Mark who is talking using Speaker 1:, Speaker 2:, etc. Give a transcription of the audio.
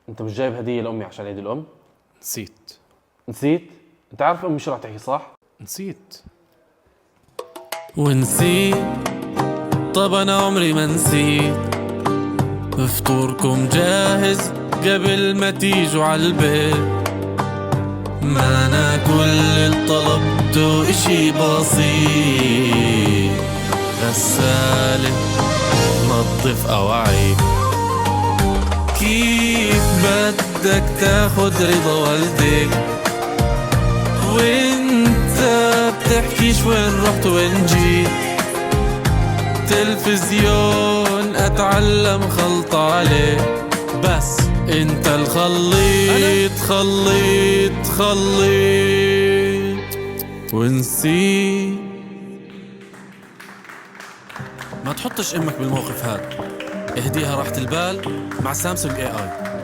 Speaker 1: انت مش جايب هدية لأمي عشان عيد الأم؟
Speaker 2: نسيت.
Speaker 1: نسيت؟ انت عارف أمي شو راح تحكي صح؟
Speaker 2: نسيت ونسيت. طب أنا عمري ما نسيت. فطوركم جاهز قبل ما تيجوا عالبيت. ما أنا كل اللي طلبته إشي بسيط، غسالة نظف أواعي. كيف بدك تاخد رضا والديك وانت بتحكيش وين رحت وين جيت؟ تلفزيون اتعلم خلط عليه، بس انت الخليط خليط ونسيت. ما تحطش امك بالموقف هذا، اهديها راحة البال مع سامسونج AI.